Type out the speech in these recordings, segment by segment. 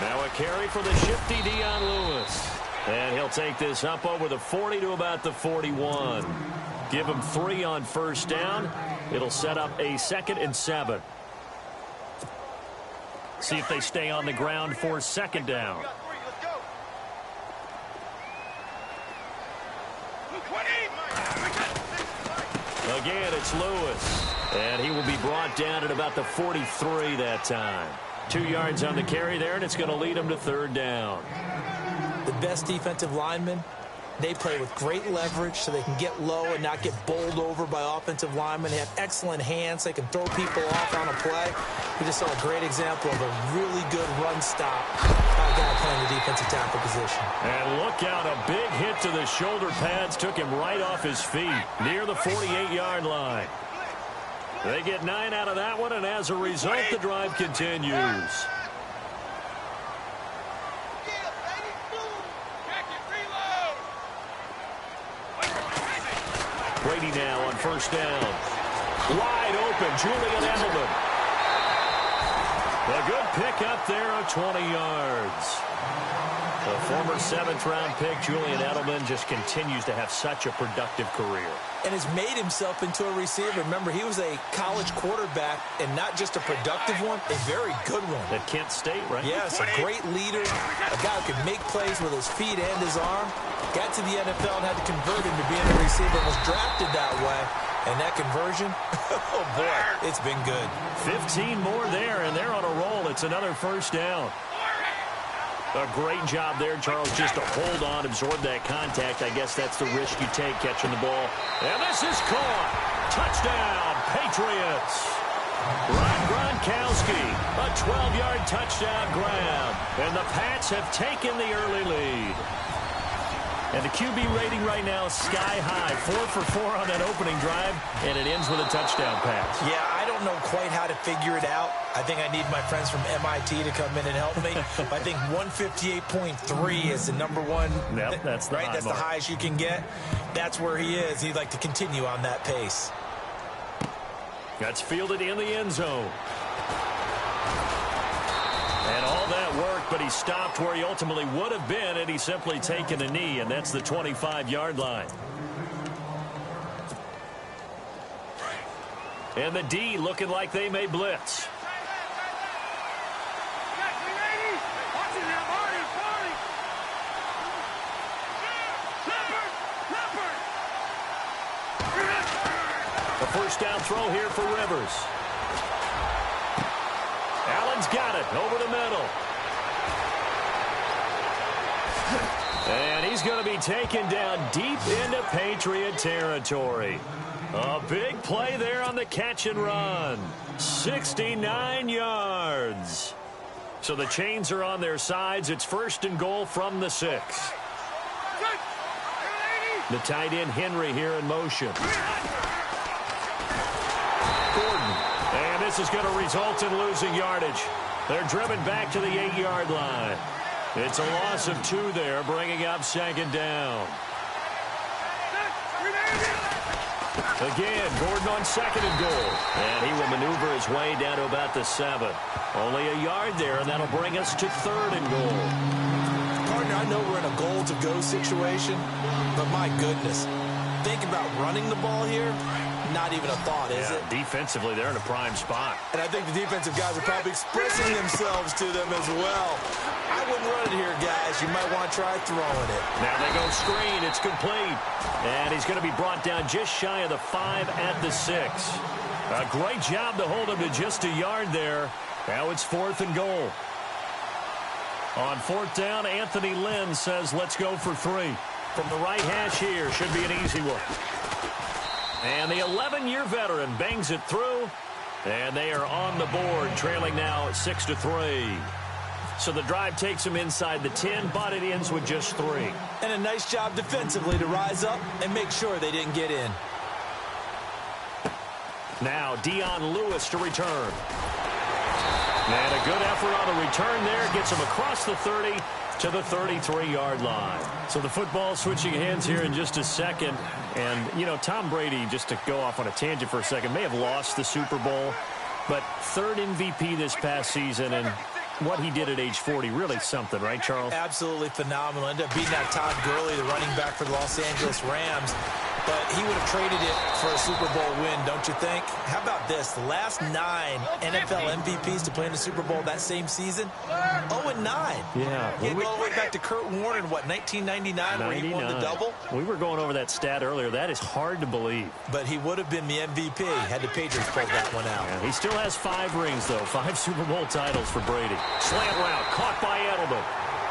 Now a carry for the shifty Dion Lewis. And he'll take this up over the 40 to about the 41. Give him 3 on first down. It'll set up a 2nd and 7. See if they stay on the ground for 2nd down. Again, it's Lewis. And he will be brought down at about the 43 that time. 2 yards on the carry there, and it's going to lead him to 3rd down. The best defensive linemen, they play with great leverage so they can get low and not get bowled over by offensive linemen. They have excellent hands. They can throw people off on a play. We just saw a great example of a really good run stop by a guy playing the defensive tackle position. And look out, a big hit to the shoulder pads took him right off his feet near the 48-yard line. They get 9 out of that one, and as a result, the drive continues. Brady now on first down. Wide open, Julian Edelman. A good pick up there of 20 yards. The former 7th-round pick, Julian Edelman, just continues to have such a productive career. And has made himself into a receiver. Remember, he was a college quarterback, and not just a productive one, a very good one. At Kent State, right? Yes, a great leader, a guy who could make plays with his feet and his arm. Got to the NFL and had to convert him to being a receiver and was drafted that way. And that conversion, oh boy, it's been good. 15 more there, and they're on a roll. It's another first down. A great job there, Charles, just to hold on, absorb that contact. I guess that's the risk you take catching the ball. And this is caught. Touchdown, Patriots. Ron Gronkowski, a 12-yard touchdown grab. And the Pats have taken the early lead. And the QB rating right now is sky high. 4 for 4 on that opening drive, and it ends with a touchdown pass. Yeah, I don't know quite how to figure it out. I think I need my friends from MIT to come in and help me. I think 158.3 is the number one. Yep, that's the right. That's the highest you can get. That's where he is. He'd like to continue on that pace. That's fielded in the end zone. And all that work, but he stopped where he ultimately would have been, and he's simply taken a knee, and that's the 25-yard line. And the D looking like they may blitz. A first down throw here for Rivers. Allen's got it over the middle. And he's going to be taken down deep into Patriot territory. A big play there on the catch and run. 69 yards. So the chains are on their sides. It's 1st and goal from the 6. The tight end Henry here in motion. Gordon. And this is going to result in losing yardage. They're driven back to the 8-yard line. It's a loss of 2 there, bringing up 2nd down. Again, Gordon on 2nd and goal. And he will maneuver his way down to about the 7. Only a yard there, and that'll bring us to 3rd and goal. Partner, I know we're in a goal-to-go situation, but my goodness, think about running the ball here. Not even a thought, is it? Defensively, they're in a prime spot. And I think the defensive guys are probably expressing themselves to them as well. I wouldn't run it here, guys. You might want to try throwing it. Now they go screen. It's complete. And he's going to be brought down just shy of the 5 at the 6. A great job to hold him to just a yard there. Now it's 4th and goal. On 4th down, Anthony Lynn says, let's go for 3. From the right hash here, should be an easy one. And the 11-year veteran bangs it through, and they are on the board, trailing now 6-3. So the drive takes them inside the 10, but it ends with just 3. And a nice job defensively to rise up and make sure they didn't get in. Now Dion Lewis to return. And a good effort on the return there. Gets him across the 30 to the 33-yard line. So the football switching hands here in just a second. And, you know, Tom Brady, just to go off on a tangent for a second, may have lost the Super Bowl. But third MVP this past season, and what he did at age 40, really something, right, Charles? Absolutely phenomenal. Ended up beating out Todd Gurley, the running back for the Los Angeles Rams. But he would have traded it for a Super Bowl win, don't you think? How about this? The last 9 NFL MVPs to play in the Super Bowl that same season, 0-9. Yeah. He had all the way back to Kurt Warner in, what, 1999, where he won the double? We were going over that stat earlier. That is hard to believe. But he would have been the MVP had the Patriots pulled that one out. Yeah, he still has 5 rings, though. 5 Super Bowl titles for Brady. Slant route, caught by Edelman.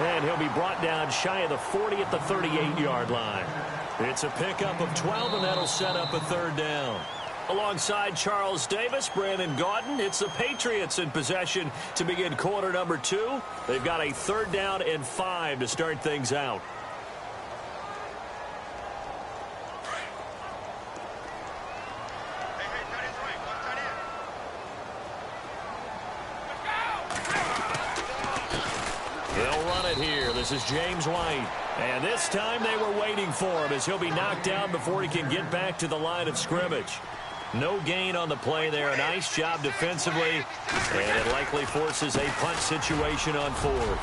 And he'll be brought down shy of the 40 at the 38-yard line. It's a pickup of 12, and that'll set up a third down. Alongside Charles Davis, Brandon Gaudin, it's the Patriots in possession to begin quarter number 2. They've got a third down and 5 to start things out. They'll run it here. This is James White. And this time they were waiting for him as he'll be knocked down before he can get back to the line of scrimmage. No gain on the play there. A nice job defensively. And it likely forces a punt situation on 4th.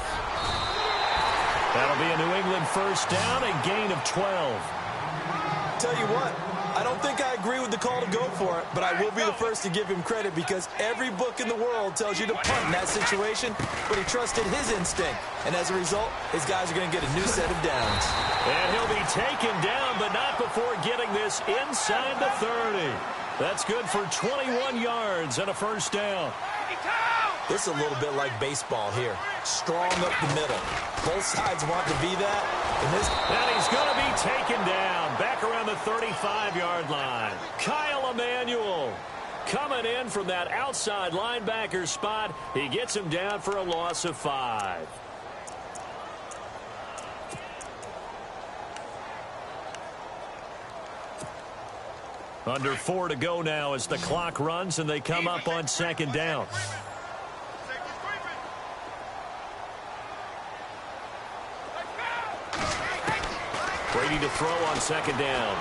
That'll be a New England first down, a gain of 12. Tell you what, I don't think I agree with the call to go for it, but I will be the first to give him credit because every book in the world tells you to punt in that situation, but he trusted his instinct. And as a result, his guys are going to get a new set of downs. And he'll be taken down, but not before getting this inside the 30. That's good for 21 yards and a first down. This is a little bit like baseball here. Strong up the middle. Both sides want to be that. And he's going to be taken down back around the 35-yard line. Kyle Emanuel coming in from that outside linebacker spot. He gets him down for a loss of 5. Under 4 to go now as the clock runs and they come up on second down. Brady to throw on second down.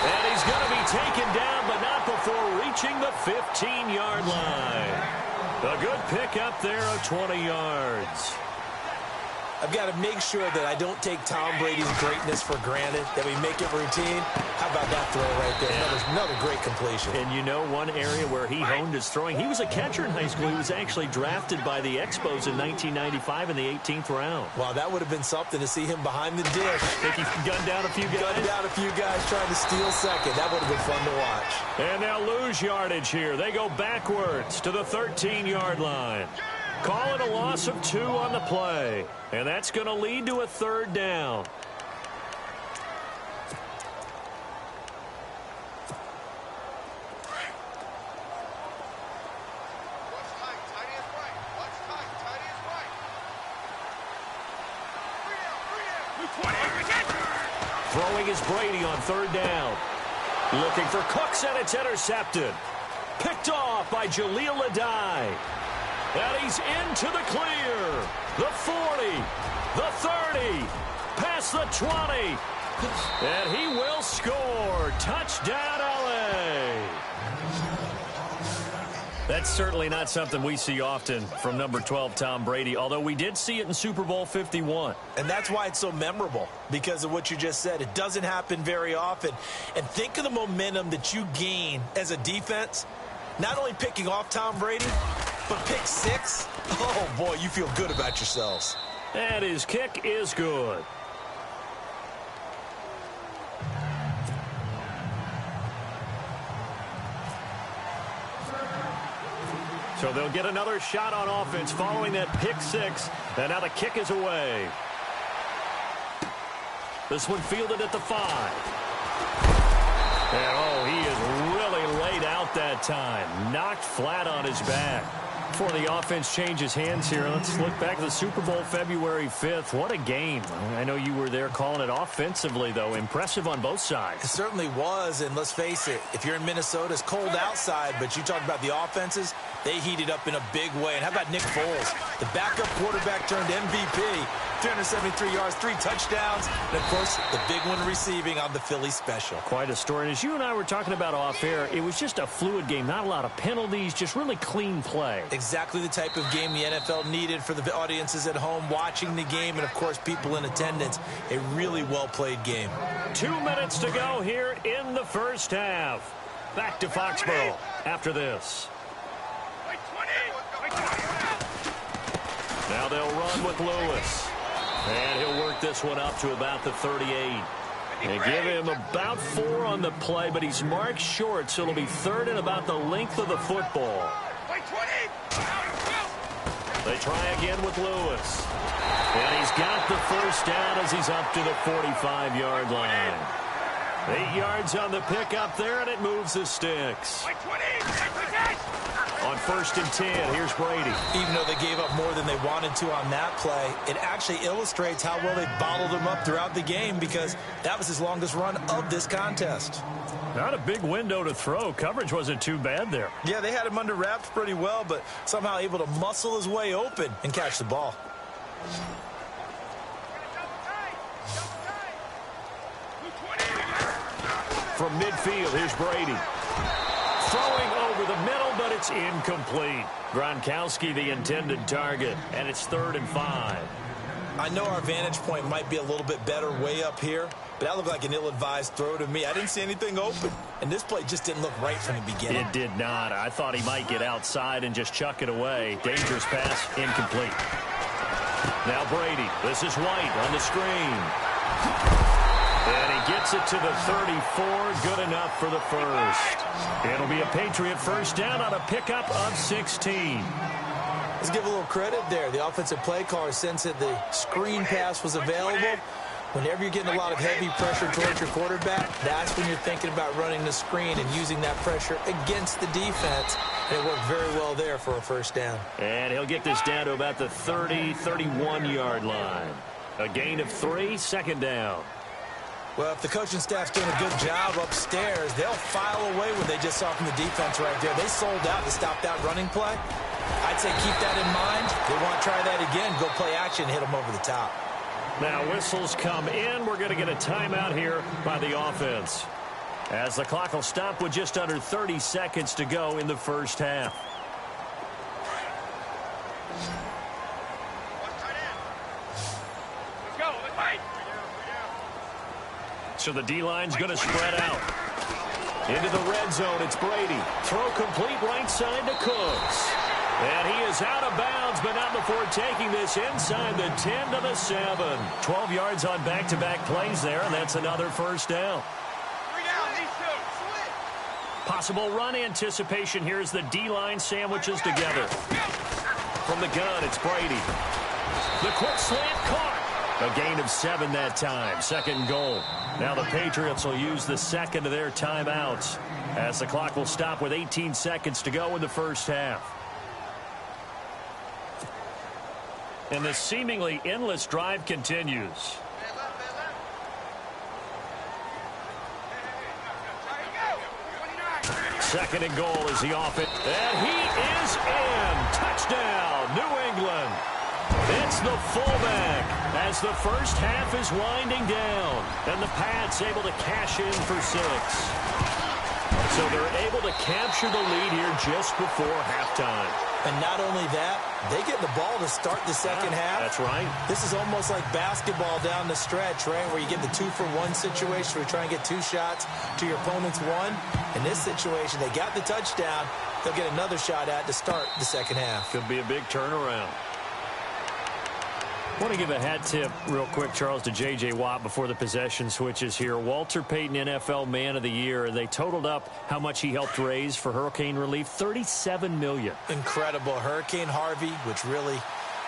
And he's going to be taken down, but not before reaching the 15-yard line. A good pickup there of 20 yards. I've got to make sure that I don't take Tom Brady's greatness for granted, that we make it routine. How about that throw right there? Yeah. Another great completion. And you know one area where he honed his throwing, he was a catcher in high school. He was actually drafted by the Expos in 1995 in the 18th round. Wow, that would have been something to see him behind the dish. Think he gunned down a few guys? Gunned down a few guys trying to steal second. That would have been fun to watch. And they'll lose yardage here. They go backwards to the 13-yard line. Call it a loss of 2 on the play. And that's going to lead to a third down. Throwing is Brady on third down. Looking for Cooks, and it's intercepted. Picked off by Jaleel Adai. And he's into the clear. The 40, the 30, past the 20. And he will score. Touchdown, LA. That's certainly not something we see often from number 12, Tom Brady, although we did see it in Super Bowl 51. And that's why it's so memorable, because of what you just said. It doesn't happen very often. And think of the momentum that you gain as a defense, not only picking off Tom Brady, but pick 6. Oh, boy, you feel good about yourselves. And his kick is good. So they'll get another shot on offense following that pick 6. And now the kick is away. This one fielded at the 5. And, oh, he is really laid out that time. Knocked flat on his back. Before the offense changes hands here, let's look back to the Super Bowl February 5th. What a game. I know you were there calling it offensively, though. Impressive on both sides. It certainly was, and let's face it, if you're in Minnesota, it's cold outside, but you talk about the offenses, they heated up in a big way. And how about Nick Foles, the backup quarterback turned MVP, 373 yards, 3 touchdowns, and, of course, the big one receiving on the Philly special. Quite a story. And as you and I were talking about off air, it was just a fluid game, not a lot of penalties, just really clean play. Exactly the type of game the NFL needed for the audiences at home watching the game and, of course, people in attendance. A really well-played game. 2 minutes to go here in the first half. Back to Foxborough after this. Now they'll run with Lewis. And he'll work this one up to about the 38. They give him about 4 on the play, but he's marked short, so it'll be 3rd and about the length of the football. They try again with Lewis. And he's got the first down as he's up to the 45-yard line. 8 yards on the pickup there, and it moves the sticks. On 1st and 10, here's Brady. Even though they gave up more than they wanted to on that play, it actually illustrates how well they bottled him up throughout the game because that was his longest run of this contest. Not a big window to throw. Coverage wasn't too bad there. Yeah, they had him under wraps pretty well, but somehow able to muscle his way open and catch the ball. From midfield, here's Brady. Throwing over the middle, but it's incomplete. Gronkowski, the intended target, and it's 3rd and 5. I know our vantage point might be a little bit better way up here, but that looked like an ill-advised throw to me. I didn't see anything open, and this play just didn't look right from the beginning. It did not. I thought he might get outside and just chuck it away. Dangerous pass, incomplete. Now Brady. This is White on the screen. And he gets it to the 34. Good enough for the first. It'll be a Patriot first down on a pickup of 16. Let's give a little credit there. The offensive play caller sensed that the screen pass was available. Whenever you're getting a lot of heavy pressure towards your quarterback, that's when you're thinking about running the screen and using that pressure against the defense. And it worked very well there for a first down. And he'll get this down to about the 30, 31-yard line. A gain of 3, 2nd down. Well, if the coaching staff's doing a good job upstairs, they'll file away what they just saw from the defense right there. They sold out to stop that running play. I'd say keep that in mind. They want to try that again, go play action, hit them over the top. Now whistles come in. We're going to get a timeout here by the offense, as the clock will stop with just under 30 seconds to go in the first half. So the D-line's going to spread out. Into the red zone, it's Brady. Throw complete right side to Cooks. And he is out of bounds, but not before taking this inside the 10 to the 7. 12 yards on back-to-back plays there, and that's another first down. Possible run anticipation here as the D-line sandwiches together. From the gun, it's Brady. The quick slant caught. A gain of 7 that time. 2nd goal. Now the Patriots will use the second of their timeouts as the clock will stop with 18 seconds to go in the first half. And the seemingly endless drive continues. Second and goal is the offense. And he is in. Touchdown, New England. It's the fullback as the first half is winding down. And the Pats able to cash in for 6. So they're able to capture the lead here just before halftime. And not only that, they get the ball to start the second half. That's right. This is almost like basketball down the stretch, right, where you get the 2-for-1 situation where you try and get 2 shots to your opponent's 1. In this situation, they got the touchdown. They'll get another shot at to start the second half. Could be a big turnaround. I want to give a hat tip real quick, Charles, to J.J. Watt before the possession switches here. Walter Payton, NFL Man of the Year. They totaled up how much he helped raise for hurricane relief, $37 million. Incredible. Hurricane Harvey, which really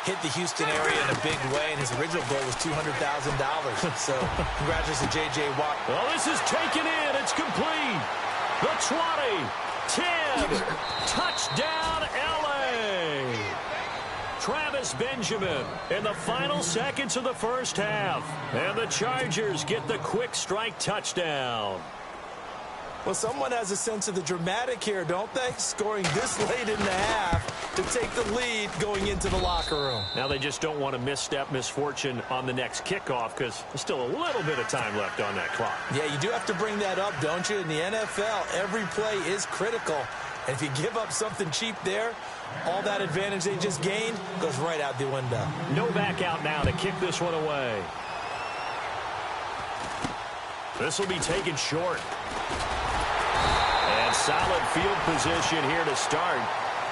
hit the Houston area in a big way, and his original goal was $200,000. So congratulations to J.J. Watt. Well, this is taken in. It's complete. The 20, 10, touchdown, L.A. Travis Benjamin in the final seconds of the first half. And the Chargers get the quick strike touchdown. Well, someone has a sense of the dramatic here, don't they? Scoring this late in the half to take the lead going into the locker room. Now they just don't want to misstep misfortune on the next kickoff because there's still a little bit of time left on that clock. Yeah, you do have to bring that up, don't you? In the NFL, every play is critical. And if you give up something cheap there, all that advantage they just gained goes right out the window. No back out now to kick this one away. This will be taken short. And solid field position here to start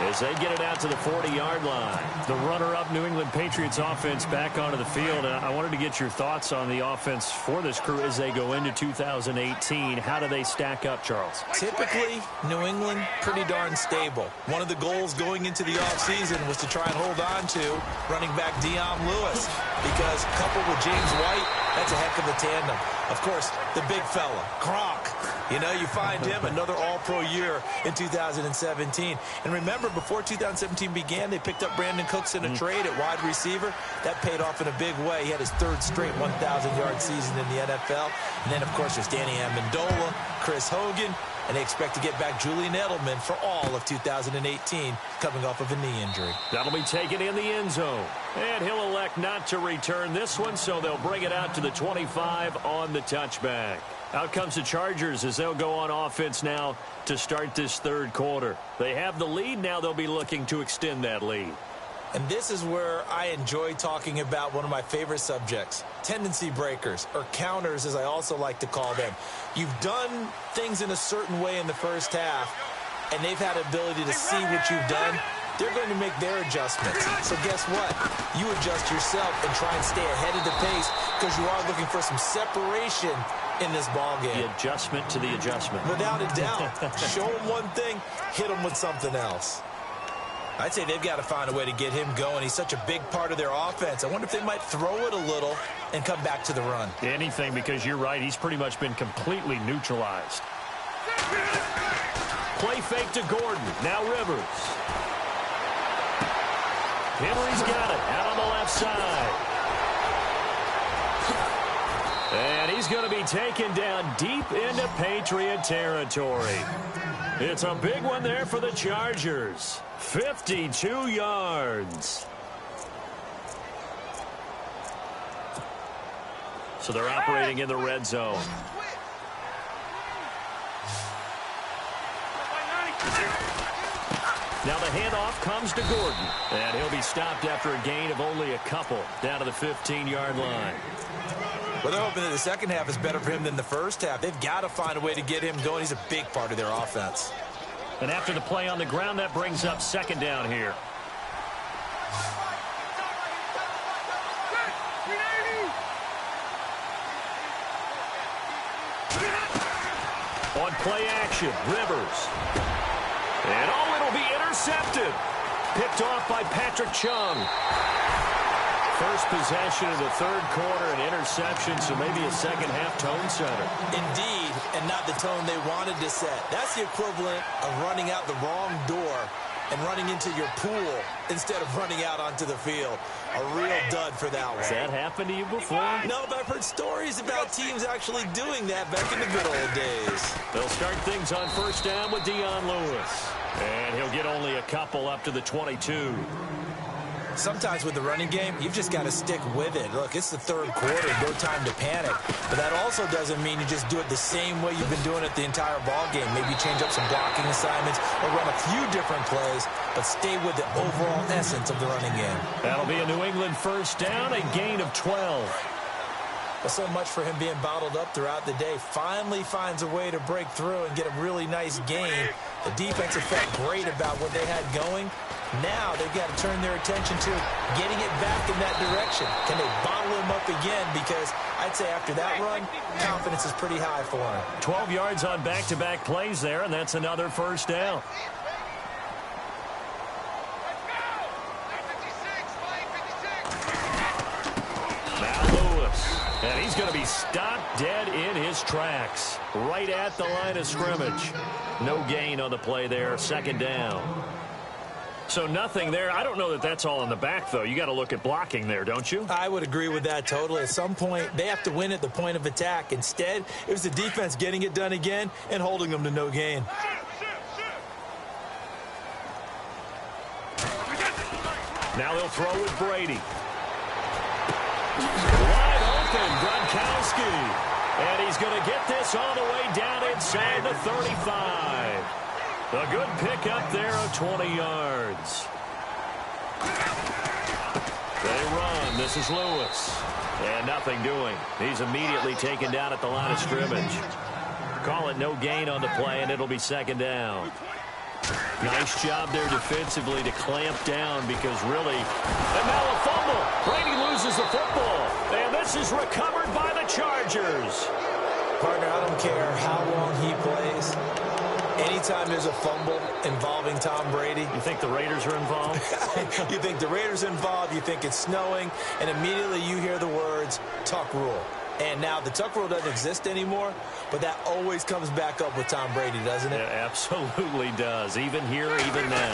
as they get it out to the 40-yard line. The runner-up New England Patriots offense back onto the field. I wanted to get your thoughts on the offense for this crew as they go into 2018. How do they stack up, Charles? Typically, New England, pretty darn stable. One of the goals going into the offseason was to try and hold on to running back Dion Lewis because coupled with James White, that's a heck of a tandem. Of course, the big fella, Gronk. You know, you find him another all-pro year in 2017. And remember, before 2017 began, they picked up Brandon Cooks in a trade at wide receiver. That paid off in a big way. He had his third straight 1,000-yard season in the NFL. And then, of course, there's Danny Amendola, Chris Hogan, and they expect to get back Julian Edelman for all of 2018 coming off of a knee injury. That'll be taken in the end zone. And he'll elect not to return this one, so they'll bring it out to the 25 on the touchback. Out comes the Chargers as they'll go on offense now to start this third quarter. They have the lead. Now they'll be looking to extend that lead. And this is where I enjoy talking about one of my favorite subjects, tendency breakers, or counters as I also like to call them. You've done things in a certain way in the first half, and they've had ability to see what you've done. They're going to make their adjustments. So guess what? You adjust yourself and try and stay ahead of the pace because you are looking for some separation in this ball game. The adjustment to the adjustment. Without a doubt. Show them one thing, hit them with something else. I'd say they've got to find a way to get him going. He's such a big part of their offense. I wonder if they might throw it a little and come back to the run. Anything, because you're right. He's pretty much been completely neutralized. Play fake to Gordon. Now Rivers. Henry's got it out on the left side. And he's going to be taken down deep into Patriot territory. It's a big one there for the Chargers. 52 yards. So they're operating in the red zone. Now the handoff comes to Gordon. And he'll be stopped after a gain of only a couple down to the 15-yard line. Well, they're hoping that the second half is better for him than the first half. They've got to find a way to get him going. He's a big part of their offense. And after the play on the ground, that brings up second down here. On play action, Rivers. And it'll be intercepted. Picked off by Patrick Chung. First possession of the third quarter, an interception, so maybe a second-half tone setter. Indeed, and not the tone they wanted to set. That's the equivalent of running out the wrong door and running into your pool instead of running out onto the field. A real dud for that one. Has that happened to you before? No, but I've heard stories about teams actually doing that back in the good old days. They'll start things on first down with Dion Lewis. And he'll get only a couple up to the 22. Sometimes with the running game, you've just got to stick with it. Look, it's the third quarter, no time to panic. But that also doesn't mean you just do it the same way you've been doing it the entire ball game. Maybe change up some blocking assignments or run a few different plays, but stay with the overall essence of the running game. That'll be a New England first down, a gain of 12. Well, so much for him being bottled up throughout the day. Finally finds a way to break through and get a really nice gain. The defense have felt great about what they had going. Now they've got to turn their attention to getting it back in that direction. Can they bottle him up again? Because I'd say after that run, confidence is pretty high for him. 12 yards on back-to-back plays there, and that's another first down. Now Lewis. And he's going to be stopped dead in his tracks. Right at the line of scrimmage. No gain on the play there. Second down. So nothing there. I don't know that that's all in the back, though. You got to look at blocking there, don't you? I would agree with that totally. At some point, they have to win at the point of attack. Instead, it was the defense getting it done again and holding them to no gain. Now they'll throw with Brady. Wide open, Gronkowski. And he's going to get this all the way down inside the 35. A good pickup there of 20 yards. They run. This is Lewis. And nothing doing. He's immediately taken down at the line of scrimmage. Call it no gain on the play, and it'll be second down. Nice job there defensively to clamp down because really... And now a fumble. Brady loses the football. And this is recovered by the Chargers. Partner, I don't care how long he plays. Anytime there's a fumble involving Tom Brady. You think the Raiders are involved? You think the Raiders are involved, you think it's snowing, and immediately you hear the words, tuck rule. And now the tuck rule doesn't exist anymore, but that always comes back up with Tom Brady, doesn't it? It absolutely does, even here, even now.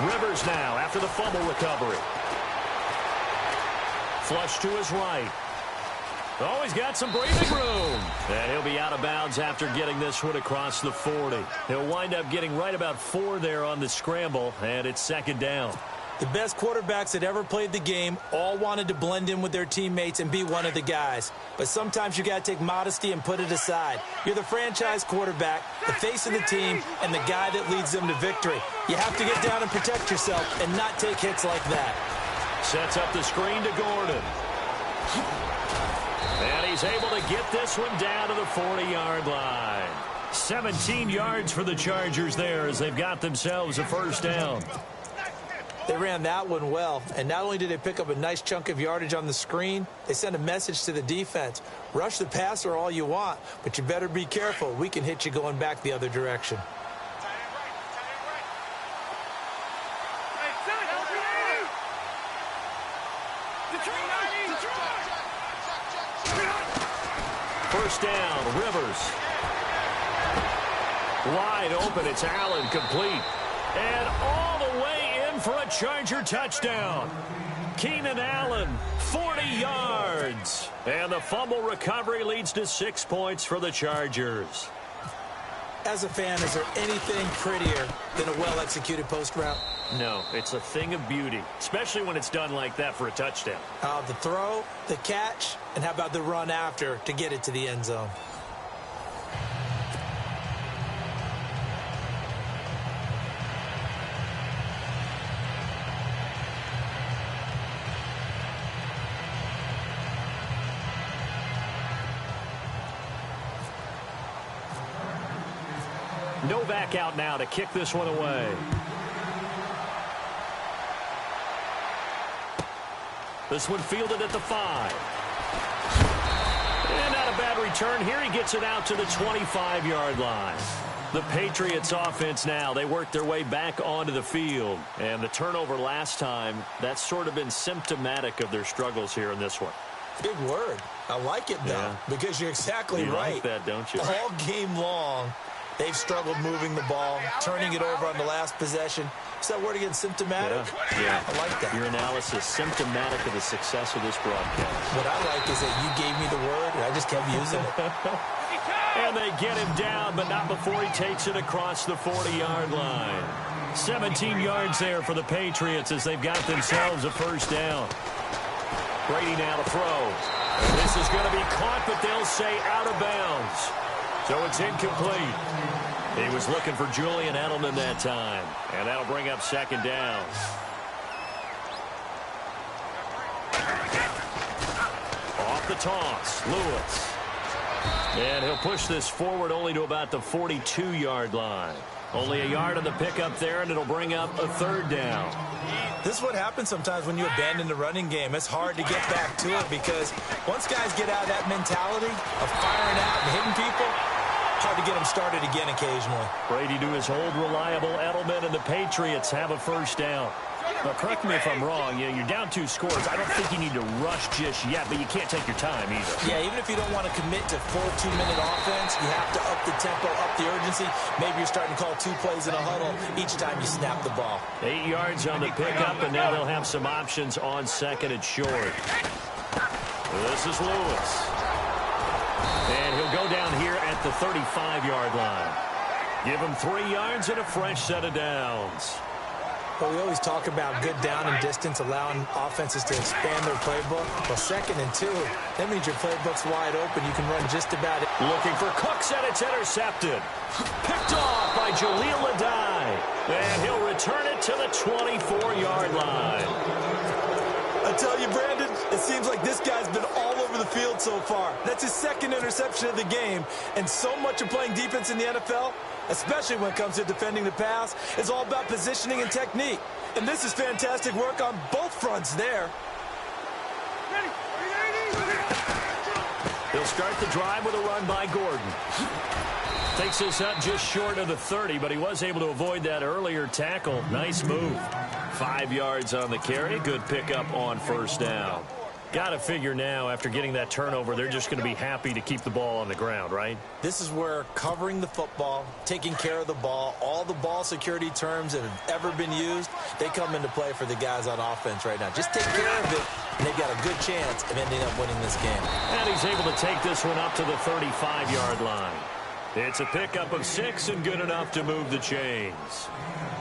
Rivers now after the fumble recovery. Flush to his right. Oh, he's got some breathing room. And he'll be out of bounds after getting this one across the 40. He'll wind up getting right about 4 there on the scramble, and it's second down. The best quarterbacks that ever played the game all wanted to blend in with their teammates and be one of the guys. But sometimes you got to take modesty and put it aside. You're the franchise quarterback, the face of the team, and the guy that leads them to victory. You have to get down and protect yourself and not take hits like that. Sets up the screen to Gordon. And he's able to get this one down to the 40-yard line. 17 yards for the Chargers there as they've got themselves a first down. They ran that one well, and not only did they pick up a nice chunk of yardage on the screen, they sent a message to the defense. Rush the passer all you want, but you better be careful. We can hit you going back the other direction. First down, Rivers. Wide open, it's Allen, complete. And all the way in for a Charger touchdown. Keenan Allen, 40 yards. And the fumble recovery leads to 6 points for the Chargers. As a fan, is there anything prettier than a well-executed post route? No, it's a thing of beauty, especially when it's done like that for a touchdown. The throw, the catch, and how about the run after to get it to the end zone? Novak out now to kick this one away. This one fielded at the 5. And not a bad return here. He gets it out to the 25-yard line. The Patriots offense now, they work their way back onto the field. And the turnover last time, that's sort of been symptomatic of their struggles here in this one. Big word. I like it, though, because you're exactly right. You like that, don't you? All game long, they've struggled moving the ball, turning it over on the last possession. Is that word again, symptomatic? Yeah. I like that. Your analysis, symptomatic of the success of this broadcast. What I like is that you gave me the word, and I just kept using it. And they get him down, but not before he takes it across the 40-yard line. 17 yards there for the Patriots as they've got themselves a first down. Brady now to throw. This is going to be caught, but they'll say out of bounds. So it's incomplete. He was looking for Julian Edelman that time, and that'll bring up second down. Off the toss, Lewis. And he'll push this forward only to about the 42-yard line. Only a yard on the pickup there, and it'll bring up a third down. This is what happens sometimes when you abandon the running game. It's hard to get back to it because once guys get out of that mentality of firing out and hitting people, hard to get them started again occasionally. Brady to his old reliable Edelman, and the Patriots have a first down. Now, correct me if I'm wrong. You know, you're down 2 scores. I don't think you need to rush just yet, but you can't take your time either. Yeah, even if you don't want to commit to full 2-minute offense, you have to up the tempo, up the urgency. Maybe you're starting to call 2 plays in a huddle each time you snap the ball. 8 yards on the pickup, and now they'll have some options on second and short. This is Lewis. And he'll go down here at the 35-yard line. Give him 3 yards and a fresh set of downs. Well, we always talk about good down and distance, allowing offenses to expand their playbook. Well, 2nd and 2, that means your playbook's wide open. You can run just about it. Looking for Cooks, and it's intercepted. Picked off by Jaleel Adai. And he'll return it to the 24-yard line. I tell you, Brandon, it seems like this guy's been all over the field so far. That's his 2nd interception of the game. And so much of playing defense in the NFL, especially when it comes to defending the pass, is all about positioning and technique. And this is fantastic work on both fronts there. They'll start the drive with a run by Gordon. Takes this up just short of the 30, but he was able to avoid that earlier tackle. Nice move. 5 yards on the carry. Good pickup on 1st down. Got to figure now, after getting that turnover, they're just going to be happy to keep the ball on the ground, right? This is where covering the football, taking care of the ball, all the ball security terms that have ever been used, they come into play for the guys on offense right now. Just take care of it, and they've got a good chance of ending up winning this game. And he's able to take this one up to the 35-yard line. It's a pickup of 6 and good enough to move the chains.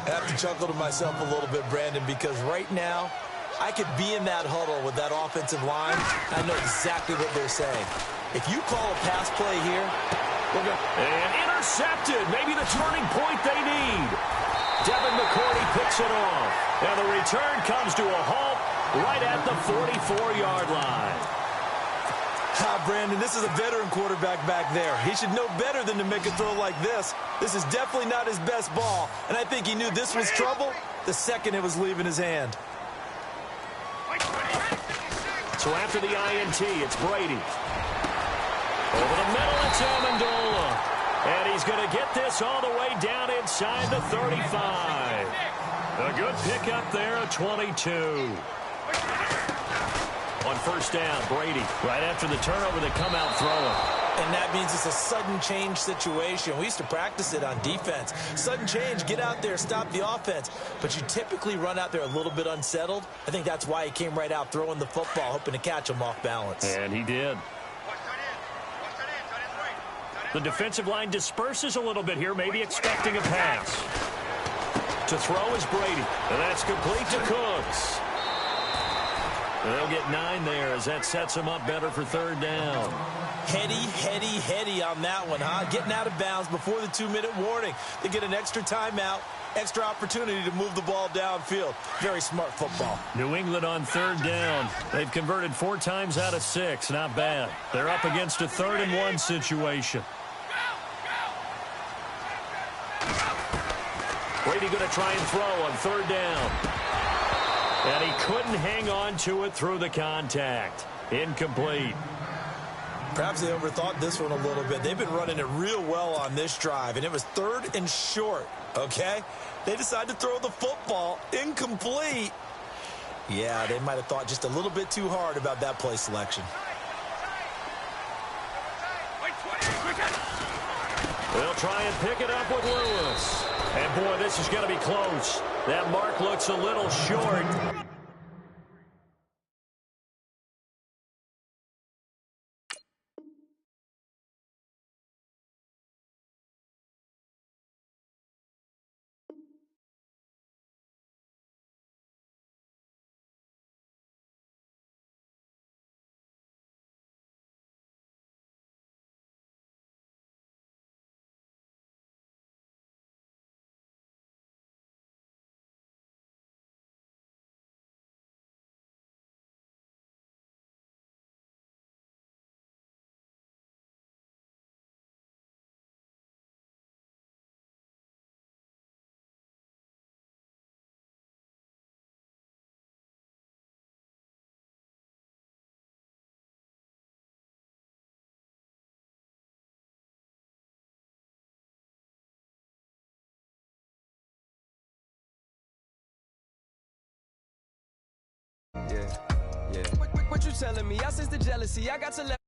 I have to chuckle to myself a little bit, Brandon, because right now, I could be in that huddle with that offensive line. I know exactly what they're saying. If you call a pass play here, we're going to... And intercepted. Maybe the turning point they need. Devin McCourty picks it off. And the return comes to a halt right at the 44-yard line. Brandon, this is a veteran quarterback back there. He should know better than to make a throw like this. This is definitely not his best ball. And I think he knew this was trouble the second it was leaving his hand. So after the INT, it's Brady. Over the middle, it's Amendola. And he's going to get this all the way down inside the 35. A good pickup there, a 22. On 1st down, Brady, right after the turnover, they come out throwing. And that means it's a sudden change situation. We used to practice it on defense. Sudden change, get out there, stop the offense. But you typically run out there a little bit unsettled. I think that's why he came right out throwing the football, hoping to catch him off balance. And he did. The defensive line disperses a little bit here, maybe expecting a pass. To throw is Brady. And that's complete to Cooks. They'll get 9 there as that sets them up better for 3rd down. Heady on that one, huh? Getting out of bounds before the 2-minute warning. They get an extra timeout, extra opportunity to move the ball downfield. Very smart football. New England on 3rd down. They've converted 4 times out of 6. Not bad. They're up against a 3rd and 1 situation. Brady going to try and throw on 3rd down. And he couldn't hang on to it through the contact. Incomplete. Perhaps they overthought this one a little bit. They've been running it real well on this drive, and it was 3rd and short, okay? They decided to throw the football. Incomplete. Yeah, they might have thought just a little bit too hard about that play selection. They'll try and pick it up with Lewis. And, boy, this is going to be close. That mark looks a little short. Yeah. What you telling me? I sense the jealousy. I got to let